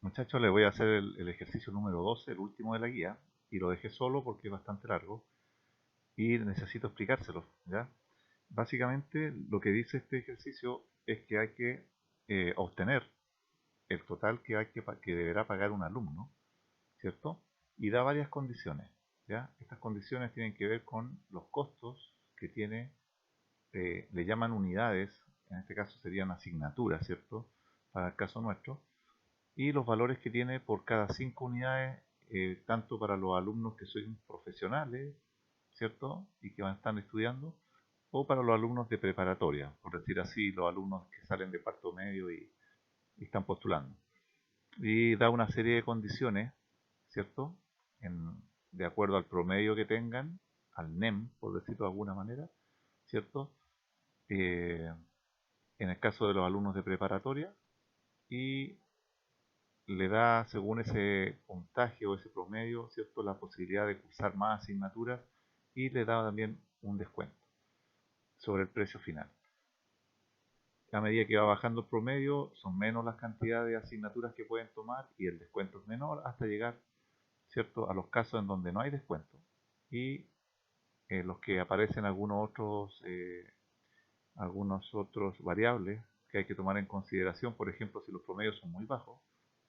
Muchachos, les voy a hacer el ejercicio número 12, el último de la guía, y lo dejé solo porque es bastante largo y necesito explicárselo, ¿ya? Básicamente, lo que dice este ejercicio es que hay que obtener el total que deberá pagar un alumno, ¿cierto? Y da varias condiciones, ¿ya? Estas condiciones tienen que ver con los costos que tiene, le llaman unidades, en este caso serían asignaturas, ¿cierto? Para el caso nuestro, y los valores que tiene por cada 5 unidades, tanto para los alumnos que son profesionales, ¿cierto? Y que van a estar estudiando, o para los alumnos de preparatoria, por decir así, los alumnos que salen de cuarto medio y están postulando. Y da una serie de condiciones, ¿cierto? En, de acuerdo al promedio que tengan, al NEM, por decirlo de alguna manera, ¿cierto? Eh, en el caso de los alumnos de preparatoria, y le da, según ese puntaje o ese promedio, ¿cierto?, la posibilidad de cursar más asignaturas y le da también un descuento sobre el precio final. A medida que va bajando el promedio, son menos las cantidades de asignaturas que pueden tomar y el descuento es menor hasta llegar, ¿cierto?, a los casos en donde no hay descuento y los que aparecen algunos otros variables que hay que tomar en consideración. Por ejemplo, si los promedios son muy bajos,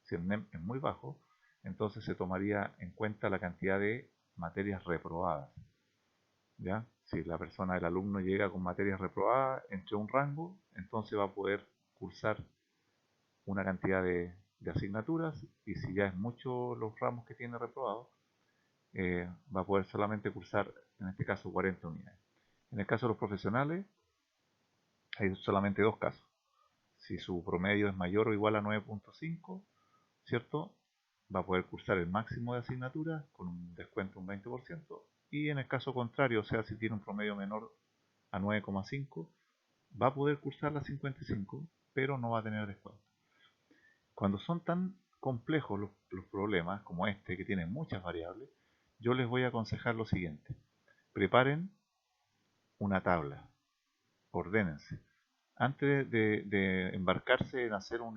si el NEM es muy bajo, entonces se tomaría en cuenta la cantidad de materias reprobadas, ¿ya? Si la persona, el alumno, llega con materias reprobadas entre un rango, entonces va a poder cursar una cantidad de asignaturas, y si ya es mucho los ramos que tiene reprobados, va a poder solamente cursar, en este caso, 40 unidades. En el caso de los profesionales, hay solamente dos casos. Si su promedio es mayor o igual a 9.5, ¿cierto? Va a poder cursar el máximo de asignaturas con un descuento de un 20%. Y en el caso contrario, o sea, si tiene un promedio menor a 9,5, va a poder cursar las 55, pero no va a tener descuento. Cuando son tan complejos los problemas como este, que tienen muchas variables, yo les voy a aconsejar lo siguiente. Preparen una tabla, ordénense. Antes de embarcarse en hacer un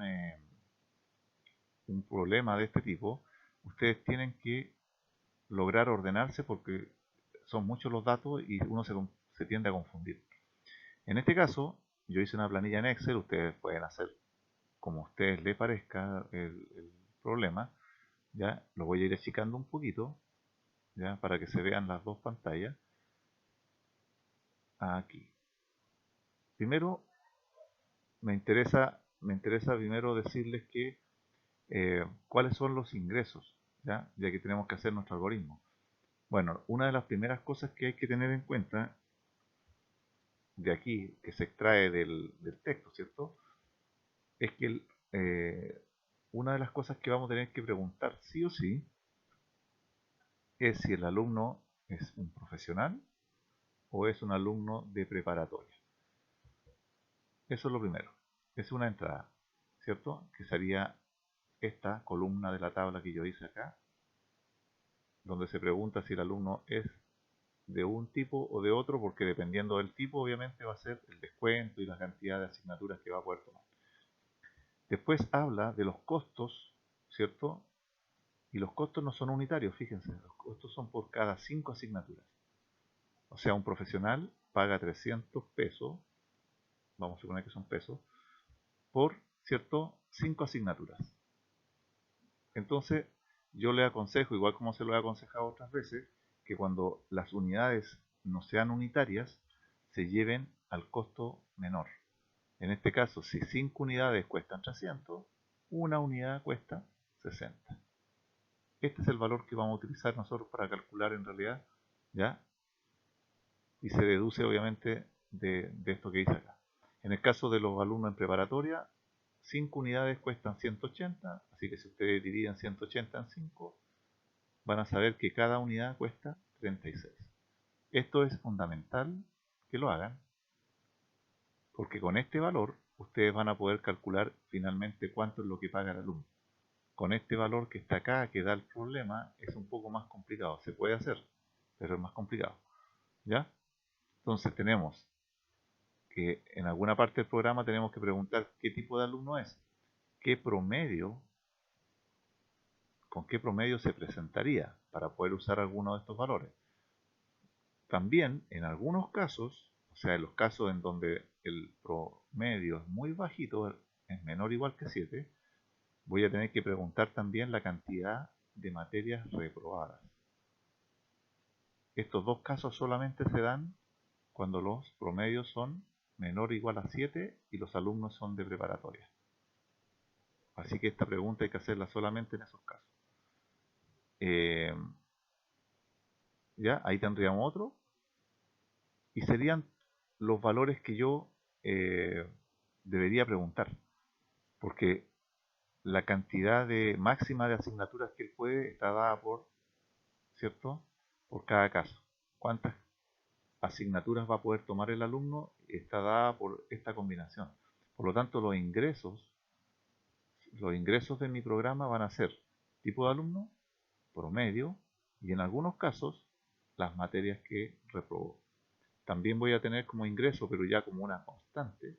problema de este tipo, ustedes tienen que lograr ordenarse porque son muchos los datos y uno se tiende a confundir. En este caso, yo hice una planilla en Excel. Ustedes pueden hacer como a ustedes les parezca el problema. Ya lo voy a ir achicando un poquito, ya, para que se vean las dos pantallas. Aquí. Primero, me interesa primero decirles que cuáles son los ingresos, ya que tenemos que hacer nuestro algoritmo. Bueno, una de las primeras cosas que hay que tener en cuenta de aquí, que se extrae del texto, ¿cierto? Es que una de las cosas que vamos a tener que preguntar sí o sí es si el alumno es un profesional o es un alumno de preparatoria. Eso es lo primero. Es una entrada, ¿cierto? Que sería esta columna de la tabla que yo hice acá, donde se pregunta si el alumno es de un tipo o de otro, porque dependiendo del tipo, obviamente va a ser el descuento y la cantidad de asignaturas que va a poder tomar. Después habla de los costos, ¿cierto? Y los costos no son unitarios, fíjense, los costos son por cada 5 asignaturas. O sea, un profesional paga 300 pesos, vamos a suponer que son pesos, por, ¿cierto?, 5 asignaturas. Entonces, yo le aconsejo, igual como se lo he aconsejado otras veces, que cuando las unidades no sean unitarias, se lleven al costo menor. En este caso, si 5 unidades cuestan 300, una unidad cuesta 60. Este es el valor que vamos a utilizar nosotros para calcular en realidad, ¿ya? Y se deduce obviamente de esto que dice acá. En el caso de los alumnos en preparatoria, 5 unidades cuestan 180, así que si ustedes dividen 180 en 5, van a saber que cada unidad cuesta 36. Esto es fundamental que lo hagan, porque con este valor ustedes van a poder calcular finalmente cuánto es lo que paga el alumno. Con este valor que está acá, que da el problema, es un poco más complicado. Se puede hacer, pero es más complicado, ¿ya? Entonces tenemos que en alguna parte del programa tenemos que preguntar qué tipo de alumno es, qué promedio con qué promedio se presentaría para poder usar alguno de estos valores. También, en algunos casos, o sea, en los casos en donde el promedio es muy bajito, es menor o igual que 7, voy a tener que preguntar también la cantidad de materias reprobadas. Estos dos casos solamente se dan cuando los promedios son menor o igual a 7 y los alumnos son de preparatoria. Así que esta pregunta hay que hacerla solamente en esos casos. Ya, ahí tendríamos otro. Y serían los valores que yo debería preguntar. Porque la cantidad máxima de asignaturas que él puede está dada por, ¿cierto? Por cada caso. ¿Cuántas asignaturas va a poder tomar el alumno? Está dada por esta combinación. Por lo tanto, los ingresos de mi programa van a ser tipo de alumno, promedio y en algunos casos las materias que reprobó. También voy a tener como ingreso, pero ya como una constante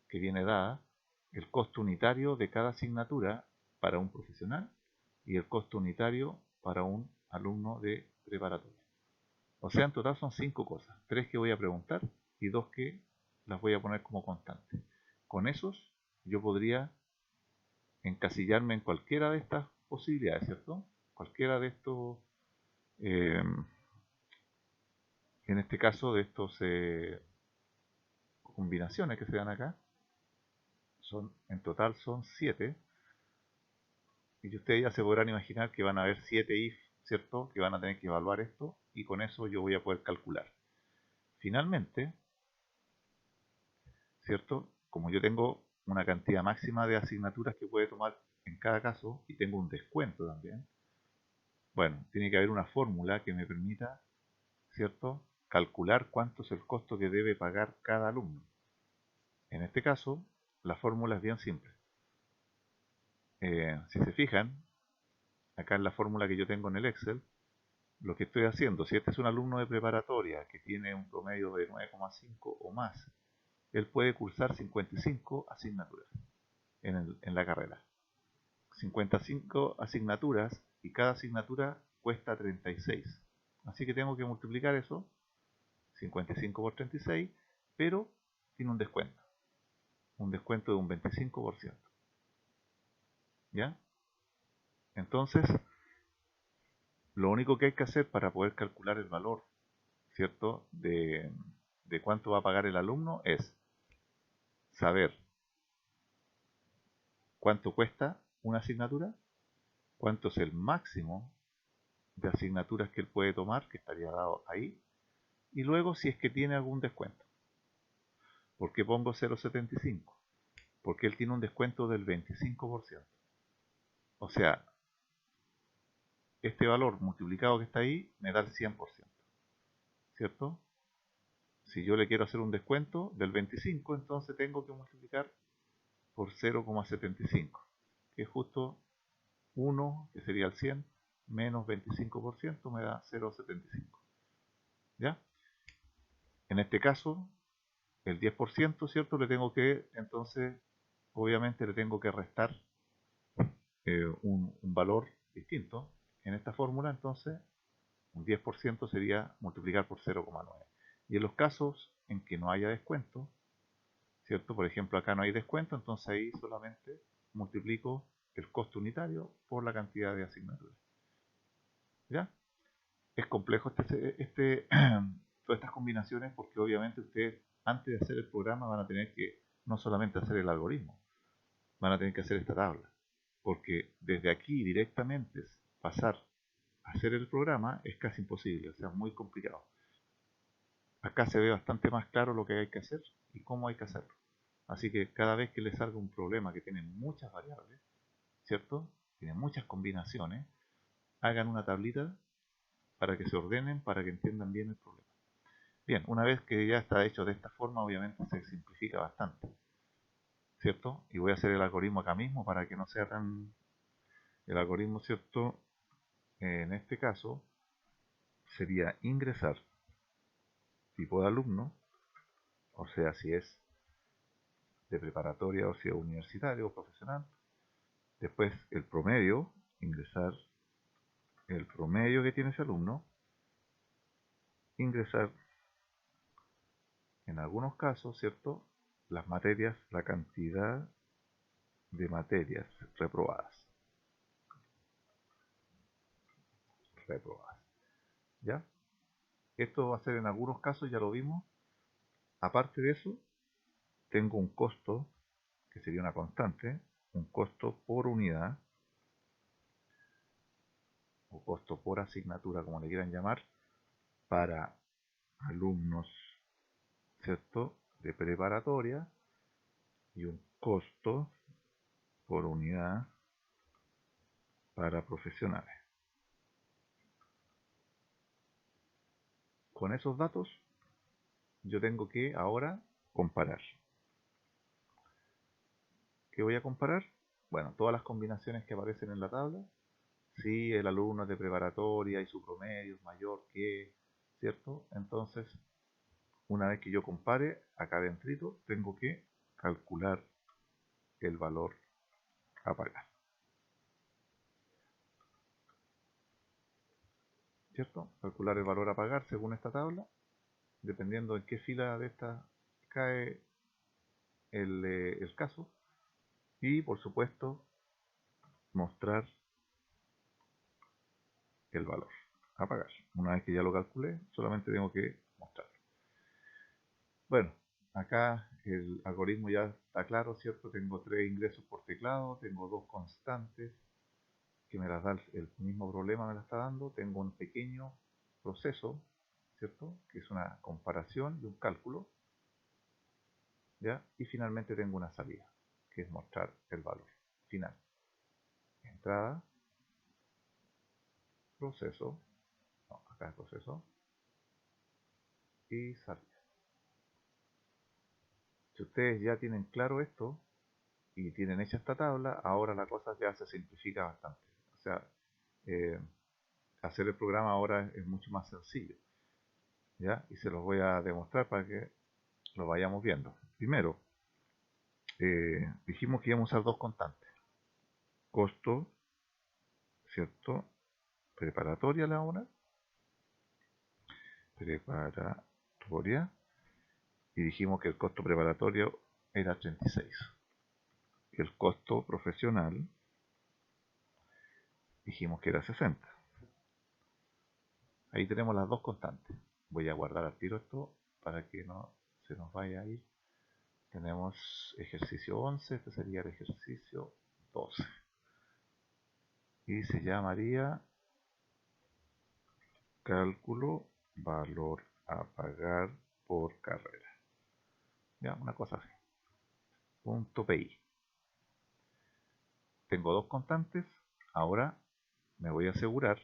que viene dada, el costo unitario de cada asignatura para un profesional y el costo unitario para un alumno de preparatoria. O sea, en total son 5 cosas, 3 que voy a preguntar y 2 que las voy a poner como constante. Con esos yo podría encasillarme en cualquiera de estas posibilidades, ¿cierto? Cualquiera de estos, en este caso de estos combinaciones que se dan acá, en total son 7, y ustedes ya se podrán imaginar que van a haber 7 if, ¿cierto? Que van a tener que evaluar esto, y con eso yo voy a poder calcular. Finalmente, ¿cierto? Como yo tengo una cantidad máxima de asignaturas que puede tomar en cada caso, y tengo un descuento también, bueno, tiene que haber una fórmula que me permita, ¿cierto?, calcular cuánto es el costo que debe pagar cada alumno. En este caso, la fórmula es bien simple. Si se fijan, acá en la fórmula que yo tengo en el Excel, lo que estoy haciendo, si este es un alumno de preparatoria que tiene un promedio de 9,5 o más, él puede cursar 55 asignaturas en la carrera. 55 asignaturas y cada asignatura cuesta 36. Así que tengo que multiplicar eso, 55 por 36, pero tiene un descuento de un 25%. ¿Ya? Entonces, lo único que hay que hacer para poder calcular el valor, ¿cierto?, de cuánto va a pagar el alumno es saber cuánto cuesta una asignatura, cuánto es el máximo de asignaturas que él puede tomar, que estaría dado ahí, y luego si es que tiene algún descuento. ¿Por qué pongo 0,75? Porque él tiene un descuento del 25%. O sea, este valor multiplicado que está ahí me da el 100%, ¿cierto? Si yo le quiero hacer un descuento del 25, entonces tengo que multiplicar por 0,75, que es justo 1, que sería el 100, menos 25% me da 0,75. ¿Ya? En este caso, el 10%, ¿cierto? Le tengo que, entonces, obviamente le tengo que restar un valor distinto. En esta fórmula, entonces, un 10% sería multiplicar por 0,9. Y en los casos en que no haya descuento, ¿cierto? Por ejemplo, acá no hay descuento, entonces ahí solamente multiplico el costo unitario por la cantidad de asignaturas. ¿Ya? Es complejo todas estas combinaciones porque obviamente ustedes antes de hacer el programa van a tener que no solamente hacer el algoritmo, van a tener que hacer esta tabla. Porque desde aquí directamente pasar a hacer el programa es casi imposible, o sea, muy complicado. Acá se ve bastante más claro lo que hay que hacer y cómo hay que hacerlo. Así que cada vez que les salga un problema que tiene muchas variables, ¿cierto? Tiene muchas combinaciones, hagan una tablita para que se ordenen, para que entiendan bien el problema. Bien, una vez que ya está hecho de esta forma, obviamente se simplifica bastante, ¿cierto? Y voy a hacer el algoritmo acá mismo para que no sea tan... El algoritmo, ¿cierto? En este caso sería ingresar tipo de alumno, o sea, si es de preparatoria o si es universitario o profesional. Después el promedio, ingresar el promedio que tiene ese alumno, ingresar en algunos casos, ¿cierto? Las materias, la cantidad de materias reprobadas. ¿Ya? Esto va a ser en algunos casos, ya lo vimos. Aparte de eso, tengo un costo, que sería una constante, un costo por unidad, o costo por asignatura, como le quieran llamar, para alumnos, ¿cierto?, de preparatoria, y un costo por unidad para profesionales. Con esos datos, yo tengo que ahora comparar. ¿Qué voy a comparar? Bueno, todas las combinaciones que aparecen en la tabla. Si el alumno es de preparatoria y su promedio es mayor que, ¿cierto? Entonces, una vez que yo compare, acá dentro tengo que calcular el valor a pagar. ¿Cierto? Calcular el valor a pagar según esta tabla, dependiendo en qué fila de esta cae el caso. Y, por supuesto, mostrar el valor a pagar. Una vez que ya lo calculé, solamente tengo que mostrarlo. Bueno, acá el algoritmo ya está claro, ¿cierto? Tengo 3 ingresos por teclado, tengo 2 constantes, que me las da el mismo problema, me la está dando. Tengo un pequeño proceso, ¿cierto?, que es una comparación y un cálculo, ¿ya? Y finalmente tengo una salida, que es mostrar el valor final. Entrada, proceso, no, acá es proceso, y salida. Si ustedes ya tienen claro esto y tienen hecha esta tabla, ahora la cosa ya se simplifica bastante. O sea, hacer el programa ahora es mucho más sencillo, ¿ya? Y se los voy a demostrar para que lo vayamos viendo. Primero, dijimos que íbamos a usar 2 constantes. Costo, ¿cierto? Preparatoria la una. Preparatoria. Y dijimos que el costo preparatorio era 36. Y el costo profesional dijimos que era 60. Ahí tenemos las 2 constantes. Voy a guardar al tiro esto para que no se nos vaya a ir. Tenemos ejercicio 11, este sería el ejercicio 12. Y se llamaría cálculo valor a pagar por carrera. Ya, una cosa así. Punto PI. Tengo 2 constantes. Ahora me voy a asegurar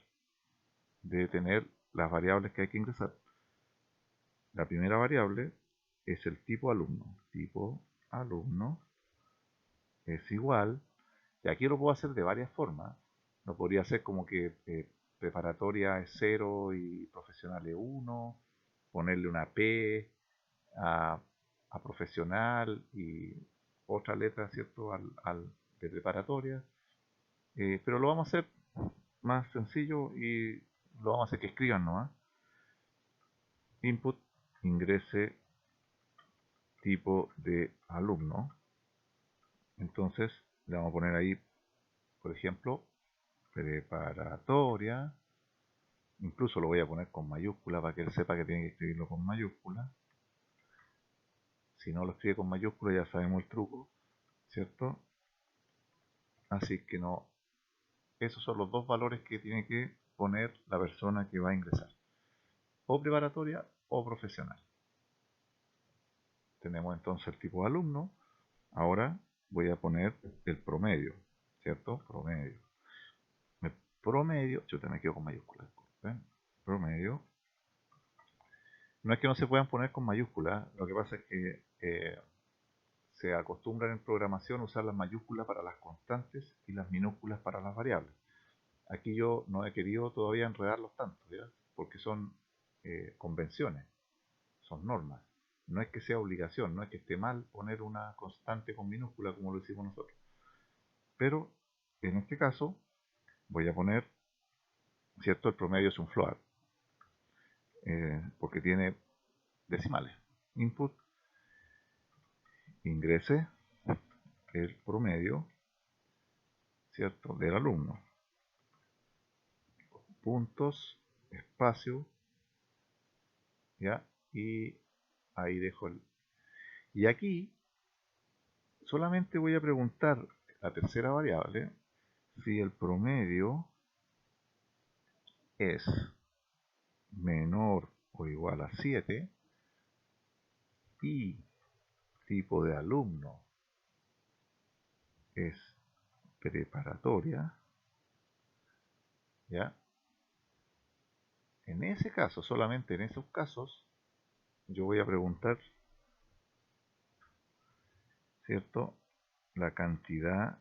de tener las variables que hay que ingresar. La primera variable es el tipo alumno. Tipo alumno es igual. Y aquí lo puedo hacer de varias formas. Lo podría hacer como que preparatoria es 0 y profesional es 1. Ponerle una P a profesional y otra letra, ¿cierto?, al de preparatoria. Pero lo vamos a hacer más sencillo y lo vamos a hacer que escriban, ¿no? Input, ingrese tipo de alumno. Entonces le vamos a poner ahí, por ejemplo, preparatoria. Incluso lo voy a poner con mayúscula para que él sepa que tiene que escribirlo con mayúscula. Si no lo escribe con mayúscula ya sabemos el truco, ¿cierto? Así que no, esos son los 2 valores que tiene que poner la persona que va a ingresar. O preparatoria o profesional. Tenemos entonces el tipo de alumno. Ahora voy a poner el promedio, ¿cierto? Promedio. El promedio, yo también me quedo con mayúsculas, disculpen. Promedio. No es que no se puedan poner con mayúsculas, lo que pasa es que se acostumbra en programación usar las mayúsculas para las constantes y las minúsculas para las variables. Aquí yo no he querido todavía enredarlos tanto, ¿ya? Porque son convenciones, son normas. No es que sea obligación, no es que esté mal poner una constante con minúscula como lo hicimos nosotros. Pero en este caso voy a poner ¿cierto? El promedio es un float, porque tiene decimales. Input, ingrese el promedio, ¿cierto? Del alumno. Puntos, espacio, ¿ya? Y ahí dejo el... Y aquí solamente voy a preguntar la tercera variable si el promedio es menor o igual a 7 y tipo de alumno es preparatoria, ¿ya? En ese caso, solamente en esos casos, yo voy a preguntar, ¿cierto? La cantidad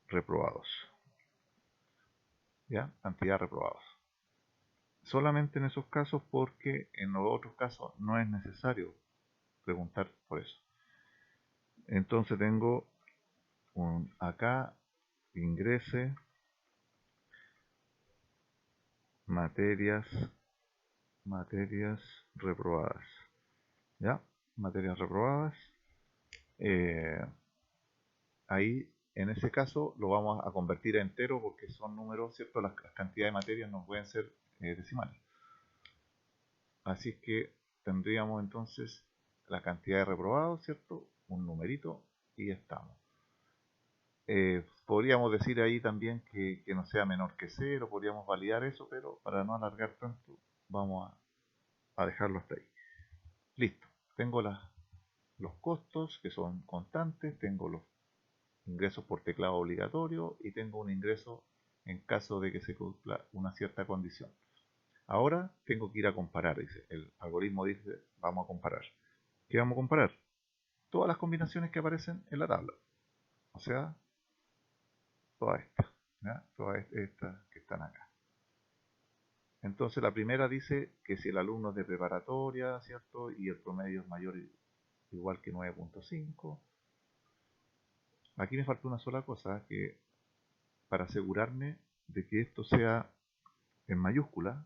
reprobados, ¿ya? Cantidad reprobados. Solamente en esos casos, porque en los otros casos no es necesario preguntar por eso. Entonces tengo acá ingrese materias reprobadas, ¿ya? Materias reprobadas. Ahí en ese caso lo vamos a convertir a entero porque son números, ¿cierto? Las cantidades de materias no pueden ser decimales. Así que tendríamos entonces la cantidad de reprobados, ¿cierto? Un numerito y estamos. Podríamos decir ahí también que no sea menor que 0, podríamos validar eso, pero para no alargar tanto, vamos a dejarlo hasta ahí. Listo. Tengo los costos que son constantes, tengo los ingresos por teclado obligatorio y tengo un ingreso en caso de que se cumpla una cierta condición. Ahora tengo que ir a comparar, dice. El algoritmo dice, vamos a comparar. ¿Qué vamos a comparar? Todas las combinaciones que aparecen en la tabla. O sea, todas estas. ¿Ya? Todas estas que están acá. Entonces la primera dice que si el alumno es de preparatoria, ¿cierto? Y el promedio es mayor o igual que 9.5. Aquí me falta una sola cosa, que para asegurarme de que esto sea en mayúscula,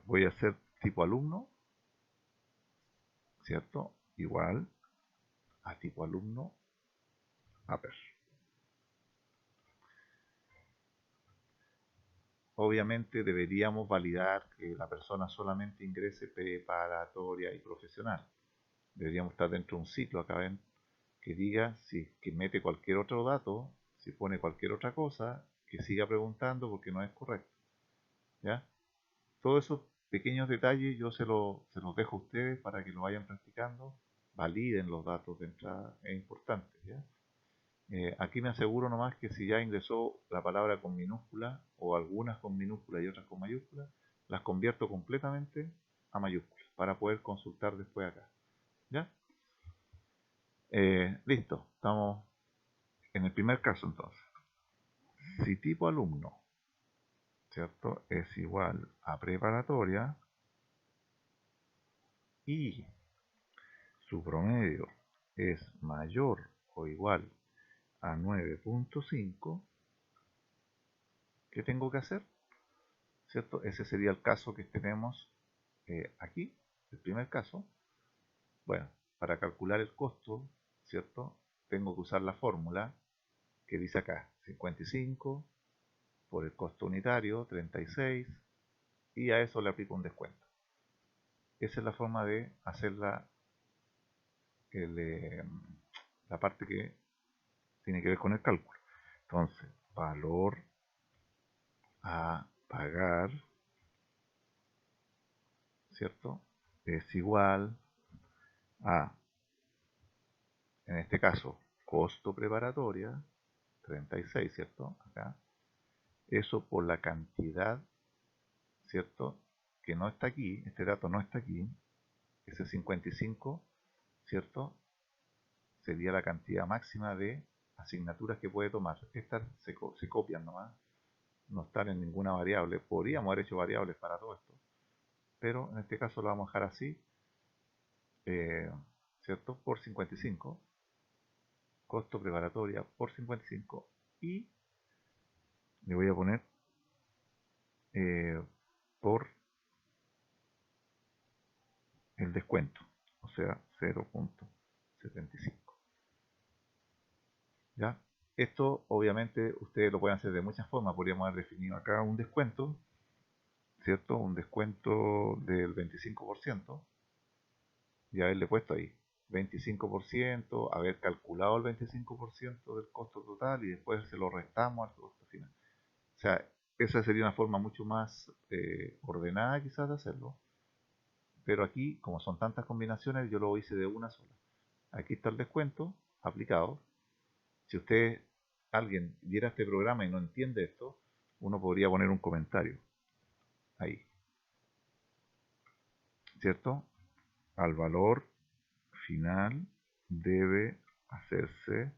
voy a hacer tipo alumno, ¿cierto? Igual a tipo alumno upper. Obviamente deberíamos validar que la persona solamente ingrese preparatoria y profesional. Deberíamos estar dentro de un ciclo acá, ven, que diga si que mete cualquier otro dato, si pone cualquier otra cosa, que siga preguntando porque no es correcto. ¿Ya? Todos esos pequeños detalles yo se los dejo a ustedes para que lo vayan practicando, validen los datos de entrada, es importante. ¿Ya? Aquí me aseguro nomás que si ya ingresó la palabra con minúscula o algunas con minúscula y otras con mayúscula, las convierto completamente a mayúsculas para poder consultar después acá. ¿Ya? Listo, estamos en el primer caso entonces. Si tipo alumno, ¿cierto? Es igual a preparatoria y su promedio es mayor o igual a 9.5, ¿qué tengo que hacer? ¿Cierto? Ese sería el caso que tenemos aquí, el primer caso. Bueno, para calcular el costo, ¿cierto? Tengo que usar la fórmula que dice acá, 55 por el costo unitario, 36, y a eso le aplico un descuento. Esa es la forma de hacer la parte que tiene que ver con el cálculo. Entonces, valor a pagar, ¿cierto? Es igual a, en este caso, costo preparatoria, 36, ¿cierto? Acá. Eso por la cantidad, ¿cierto? Que no está aquí, este dato no está aquí, ese 55, ¿cierto? Sería la cantidad máxima de asignaturas que puede tomar. Estas se copian nomás, no están en ninguna variable. Podríamos haber hecho variables para todo esto, pero en este caso lo vamos a dejar así, ¿cierto? Por 55, costo preparatoria por 55, y le voy a poner por el descuento, o sea 0.75. ¿Ya? Esto obviamente ustedes lo pueden hacer de muchas formas. Podríamos haber definido acá un descuento, ¿cierto? Un descuento del 25% y haberle puesto ahí 25%, haber calculado el 25% del costo total y después se lo restamos al costo final. O sea, esa sería una forma mucho más ordenada quizás de hacerlo, pero aquí, como son tantas combinaciones, yo lo hice de una sola. Aquí está el descuento aplicado. Si alguien viera este programa y no entiende esto, uno podría poner un comentario ahí, ¿cierto? Al valor final debe hacerse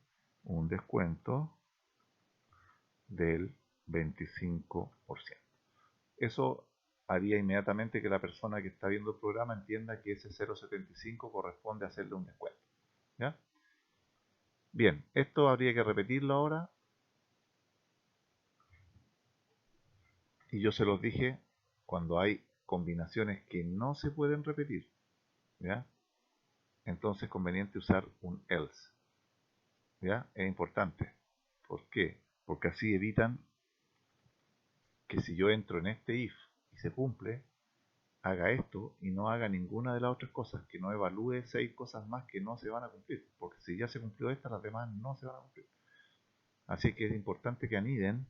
un descuento del 25%. Eso haría inmediatamente que la persona que está viendo el programa entienda que ese 0.75 corresponde a hacerle un descuento. ¿Ya? Bien, esto habría que repetirlo ahora. Y yo se los dije cuando hay combinaciones que no se pueden repetir. ¿Ya? Entonces es conveniente usar un else. ¿Ya? Es importante. ¿Por qué? Porque así evitan que si yo entro en este if y se cumple, haga esto y no haga ninguna de las otras cosas, que no evalúe 6 cosas más que no se van a cumplir, porque si ya se cumplió esta, las demás no se van a cumplir. Así que es importante que aniden,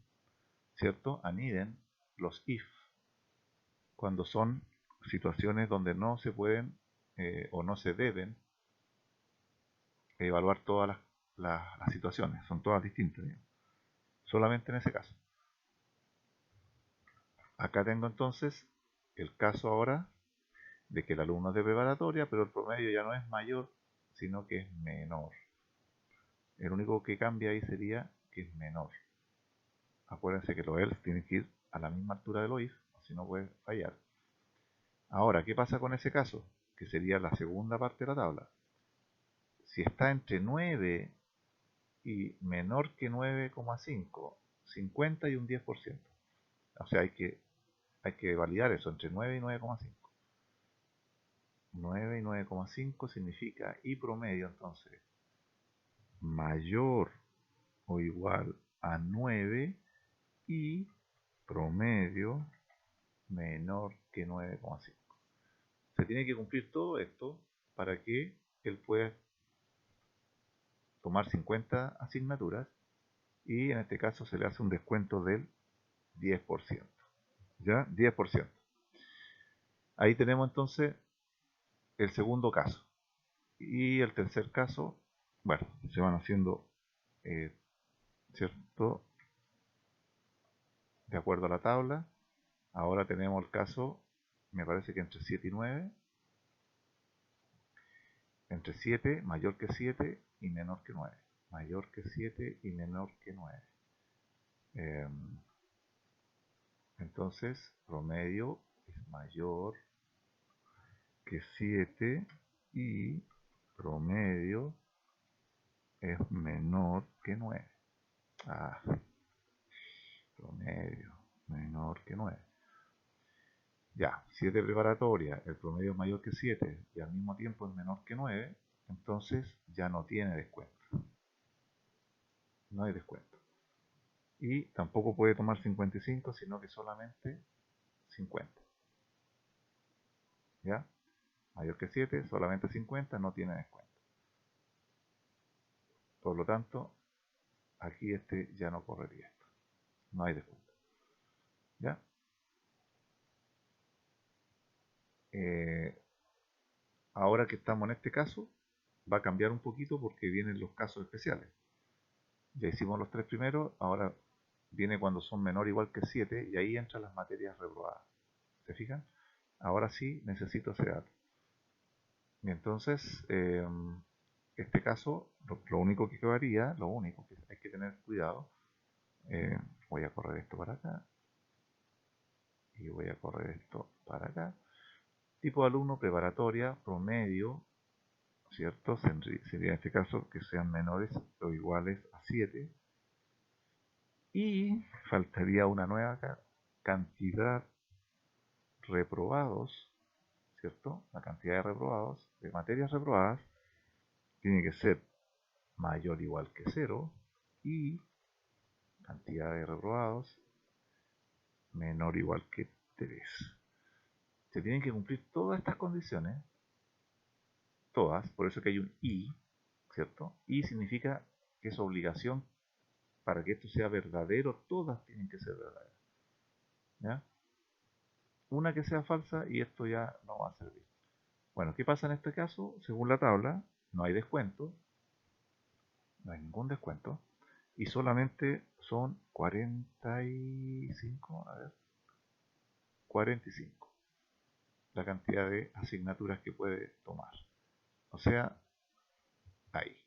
¿cierto? Aniden los if cuando son situaciones donde no se pueden o no se deben evaluar todas las situaciones, son todas distintas, digamos. Solamente en ese caso. Acá tengo entonces el caso ahora de que el alumno es de preparatoria, pero el promedio ya no es mayor, sino que es menor. El único que cambia ahí sería que es menor. Acuérdense que los else tienen que ir a la misma altura de los if, si no puede fallar. Ahora, ¿qué pasa con ese caso? Que sería la segunda parte de la tabla. Si está entre 9 y menor que 9,5, 50 y un 10%. O sea, hay que validar eso, entre 9 y 9,5. 9 y 9,5 significa y promedio, entonces, mayor o igual a 9 y promedio menor que 9,5. Se tiene que cumplir todo esto para que él pueda tomar 50 asignaturas y en este caso se le hace un descuento del 10%. ¿Ya? 10%. Ahí tenemos entonces el segundo caso. Y el tercer caso, bueno, se van haciendo, ¿cierto? De acuerdo a la tabla. Ahora tenemos el caso, me parece que entre 7 y 9. Entre 7, mayor que 7 y menor que 9. Mayor que 7 y menor que 9. Entonces, promedio es mayor que 7 y promedio es menor que 9. Promedio menor que 9. Ya, 7 preparatoria, el promedio es mayor que 7 y al mismo tiempo es menor que 9, entonces ya no tiene descuento. No hay descuento. Y tampoco puede tomar 55, sino que solamente 50. ¿Ya? Mayor que 7, solamente 50, no tiene descuento. Por lo tanto, aquí ya no correría esto. No hay descuento. ¿Ya? Ahora que estamos en este caso, va a cambiar un poquito porque vienen los casos especiales. Ya hicimos los 3 primeros, ahora viene cuando son menor o igual que 7 y ahí entran las materias reprobadas. ¿Se fijan? Ahora sí necesito ese dato. Y entonces, este caso, lo único que quedaría, lo único que hay que tener cuidado, voy a correr esto para acá y voy a correr esto para acá. Tipo de alumno, preparatoria, promedio, ¿cierto? Sería en este caso que sean menores o iguales a 7 Y faltaría una nueva cantidad reprobados, ¿cierto? La cantidad de reprobados, de materias reprobadas, tiene que ser mayor o igual que 0 y cantidad de reprobados menor o igual que 3. Se tienen que cumplir todas estas condiciones, todas, por eso que hay un y, ¿cierto? Y significa que es obligación para que esto sea verdadero, todas tienen que ser verdaderas, ¿ya? Una que sea falsa y esto ya no va a servir. Bueno, ¿qué pasa en este caso? Según la tabla, no hay descuento, no hay ningún descuento, y solamente son 45, a ver, 45 la cantidad de asignaturas que puede tomar. O sea, ahí.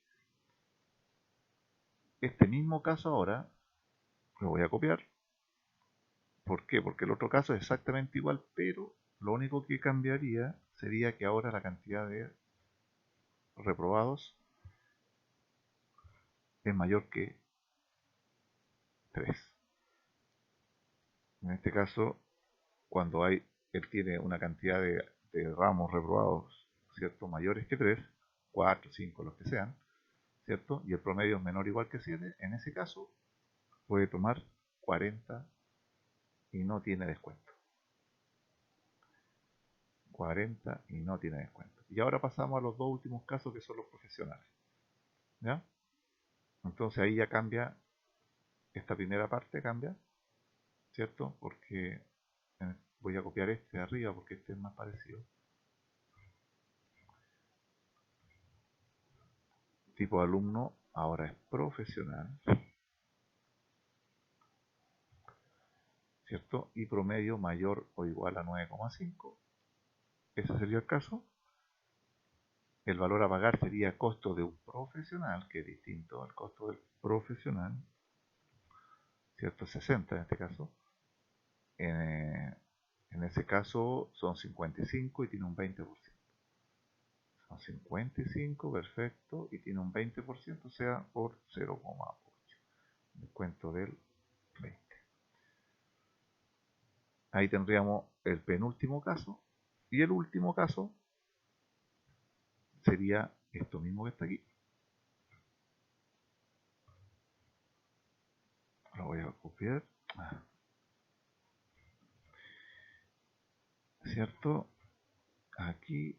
Este mismo caso ahora lo voy a copiar. ¿Por qué? Porque el otro caso es exactamente igual, pero lo único que cambiaría sería que ahora la cantidad de reprobados es mayor que 3. En este caso, cuando él tiene una cantidad de ramos reprobados, ¿cierto? Mayores que 3, 4, 5, los que sean, ¿cierto? Y el promedio es menor o igual que 7, en ese caso puede tomar 40 y no tiene descuento. 40 y no tiene descuento. Y ahora pasamos a los dos últimos casos que son los profesionales. ¿Ya? Entonces ahí ya cambia, esta primera parte cambia, ¿cierto? Porque voy a copiar este de arriba porque este es más parecido. Tipo de alumno ahora es profesional, ¿cierto? Y promedio mayor o igual a 9,5. Ese sería el caso. El valor a pagar sería costo de un profesional, que es distinto al costo del profesional, ¿cierto? 60 en este caso. En ese caso son 55 y tiene un 20%. Son 55, perfecto, y tiene un 20%, o sea, por 0,8. Descuento del 20. Ahí tendríamos el penúltimo caso. Y el último caso sería esto mismo que está aquí. Lo voy a copiar. ¿Cierto? Aquí,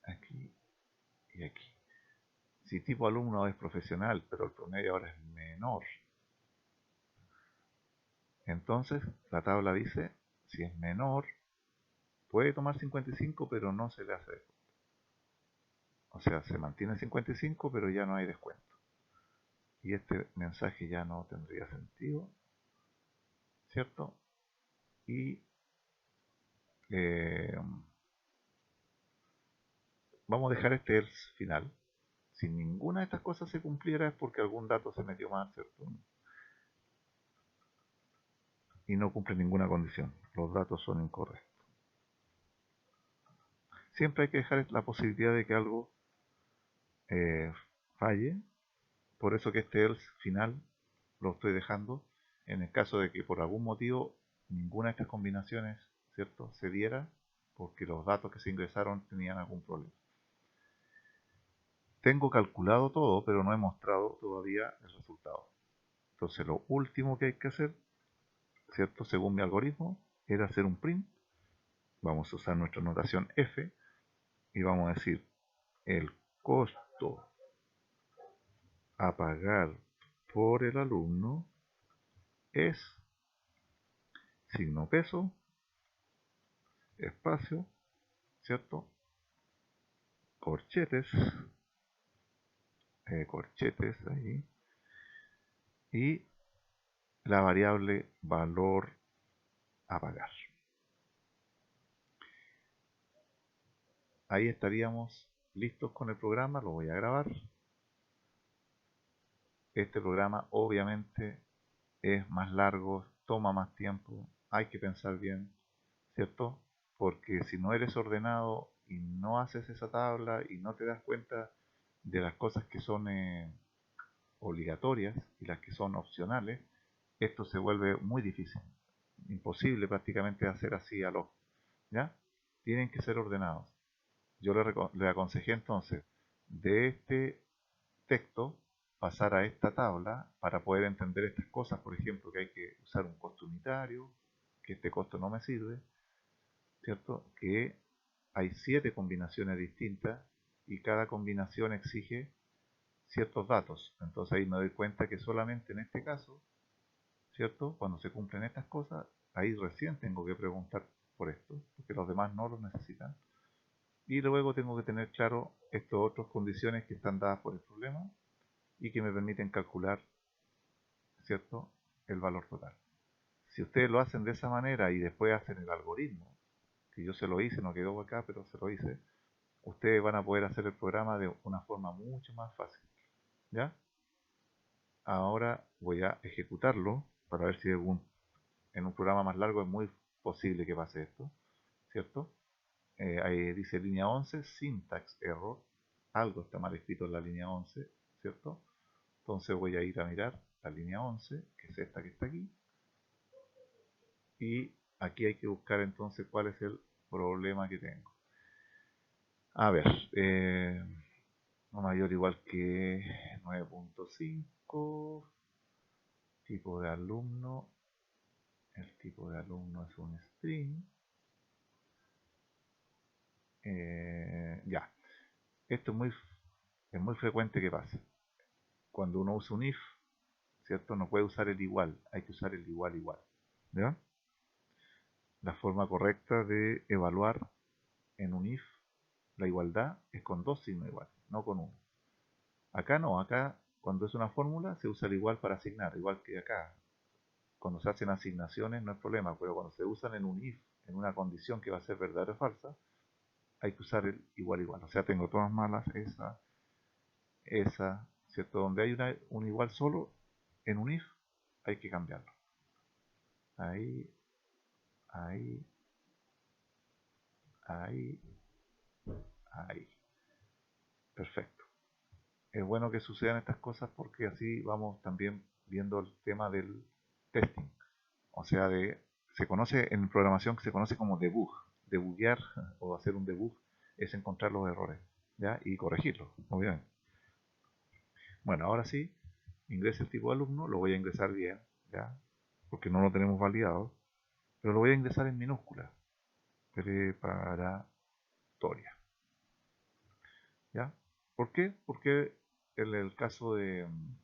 aquí y aquí. Si tipo alumno es profesional, pero el promedio ahora es menor, entonces la tabla dice, si es menor, puede tomar 55, pero no se le hace descuento. O sea, se mantiene 55, pero ya no hay descuento. Y este mensaje ya no tendría sentido, ¿cierto? Y eh, vamos a dejar este else final. Si ninguna de estas cosas se cumpliera es porque algún dato se metió mal, ¿cierto? Y no cumple ninguna condición. Los datos son incorrectos. Siempre hay que dejar la posibilidad de que algo falle. Por eso que este else final lo estoy dejando en el caso de que por algún motivo ninguna de estas combinaciones, ¿cierto?, se diera porque los datos que se ingresaron tenían algún problema. Tengo calculado todo, pero no he mostrado todavía el resultado. Entonces lo último que hay que hacer, ¿cierto?, según mi algoritmo, era hacer un print. Vamos a usar nuestra notación F y vamos a decir el costo a pagar por el alumno es signo peso, espacio, ¿cierto? Corchetes, corchetes ahí, y la variable valor a pagar. Ahí estaríamos listos con el programa, lo voy a grabar. Este programa obviamente es más largo, toma más tiempo, hay que pensar bien, ¿cierto? Porque si no eres ordenado y no haces esa tabla y no te das cuenta de las cosas que son obligatorias y las que son opcionales, esto se vuelve muy difícil, imposible prácticamente hacer así al ojo, ¿ya? Tienen que ser ordenados. Yo le aconsejé entonces de este texto pasar a esta tabla para poder entender estas cosas, por ejemplo, que hay que usar un costo unitario, que este costo no me sirve, ¿cierto? Que hay 7 combinaciones distintas y cada combinación exige ciertos datos. Entonces ahí me doy cuenta que solamente en este caso, ¿cierto? Cuando se cumplen estas cosas, ahí recién tengo que preguntar por esto, porque los demás no los necesitan. Y luego tengo que tener claro estas otras condiciones que están dadas por el problema y que me permiten calcular, ¿cierto?, el valor total. Si ustedes lo hacen de esa manera y después hacen el algoritmo, que yo se lo hice, no quedó acá, pero se lo hice, ustedes van a poder hacer el programa de una forma mucho más fácil. ¿Ya? Ahora voy a ejecutarlo para ver si en un programa más largo es muy posible que pase esto, ¿cierto? Ahí dice línea 11, syntax error, algo está mal escrito en la línea 11, ¿cierto? Entonces voy a ir a mirar la línea 11, que es esta que está aquí, y aquí hay que buscar entonces cuál es el problema que tengo. A ver, no mayor o igual que 9.5, tipo de alumno, el tipo de alumno es un string, ya, esto es muy frecuente que pase. Cuando uno usa un if, ¿cierto? No puede usar el igual, hay que usar el igual igual, ¿ya? La forma correcta de evaluar en un if la igualdad es con dos signos iguales, no con uno. Acá no, acá cuando es una fórmula se usa el igual para asignar, igual que acá. Cuando se hacen asignaciones no hay problema, pero cuando se usan en un if, en una condición que va a ser verdadera o falsa, hay que usar el igual igual. O sea, tengo todas malas, esa, ¿cierto? Donde hay un igual solo, en un if, hay que cambiarlo. Ahí, ahí, ahí, ahí. Perfecto. Es bueno que sucedan estas cosas porque así vamos también viendo el tema del testing. O sea, se conoce en programación que se conoce como debug. Debuguear o hacer un debug es encontrar los errores, ¿ya? Y corregirlos, obviamente. Bueno, ahora sí, ingrese el tipo de alumno, lo voy a ingresar bien, ¿ya? Porque no lo tenemos validado, pero lo voy a ingresar en minúsculas. Preparatoria, ¿ya? ¿Por qué? Porque en el caso en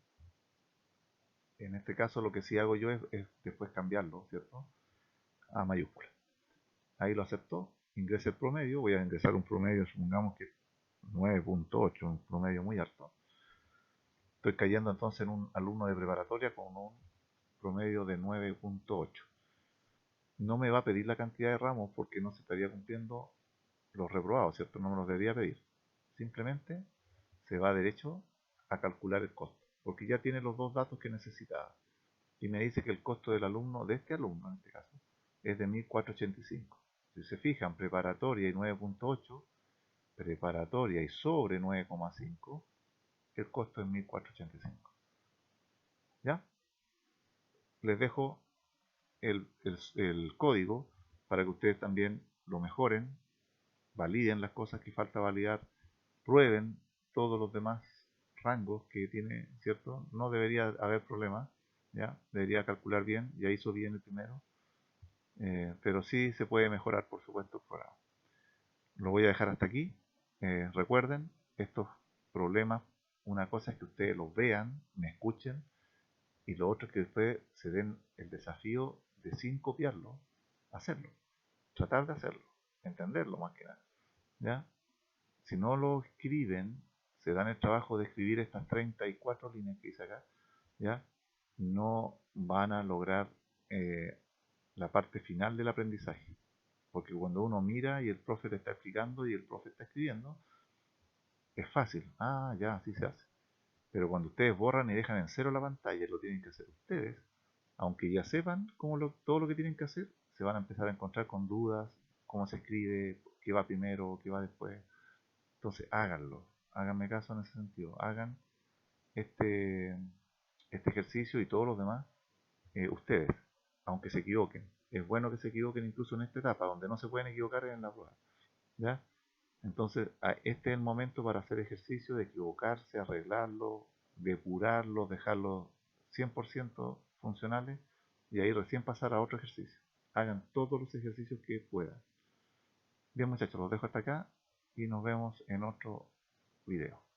este caso lo que sí hago yo es después cambiarlo, ¿cierto? A mayúscula. Ahí lo aceptó, ingrese el promedio, voy a ingresar un promedio, supongamos que 9.8, un promedio muy alto. Estoy cayendo entonces en un alumno de preparatoria con un promedio de 9.8. No me va a pedir la cantidad de ramos porque no se estaría cumpliendo los reprobados, ¿cierto? No me los debería pedir. Simplemente se va derecho a calcular el costo, porque ya tiene los dos datos que necesitaba. Y me dice que el costo del alumno, de este alumno en este caso, es de 1.485. Si se fijan, preparatoria y 9.8, preparatoria y sobre 9,5, el costo es 1.485. ¿Ya? Les dejo el código para que ustedes también lo mejoren, validen las cosas que falta validar, prueben todos los demás rangos que tiene, ¿cierto? No debería haber problema, ¿ya? Debería calcular bien, ya hizo bien el primero, pero sí se puede mejorar, por supuesto, el programa. Lo voy a dejar hasta aquí. Recuerden, estos problemas, una cosa es que ustedes los vean, me escuchen, y lo otro es que después se den el desafío de sin copiarlo, hacerlo, tratar de hacerlo, entenderlo más que nada, ¿ya? Si no lo escriben, se dan el trabajo de escribir estas 34 líneas que hice acá, ¿ya? No van a lograr la parte final del aprendizaje. Porque cuando uno mira y el profe te está explicando y el profe está escribiendo, es fácil. Ah, ya, así se hace. Pero cuando ustedes borran y dejan en cero la pantalla, lo tienen que hacer ustedes, aunque ya sepan todo lo que tienen que hacer, se van a empezar a encontrar con dudas, cómo se escribe, qué va primero, qué va después. Entonces háganlo, háganme caso en ese sentido, hagan este, este ejercicio y todos los demás ustedes, aunque se equivoquen. Es bueno que se equivoquen incluso en esta etapa, donde no se pueden equivocar en la prueba. ¿Ya? Entonces, este es el momento para hacer ejercicio, de equivocarse, arreglarlo, depurarlo, dejarlo 100% funcionales y ahí recién pasar a otro ejercicio. Hagan todos los ejercicios que puedan. Bien muchachos, los dejo hasta acá y nos vemos en otro video.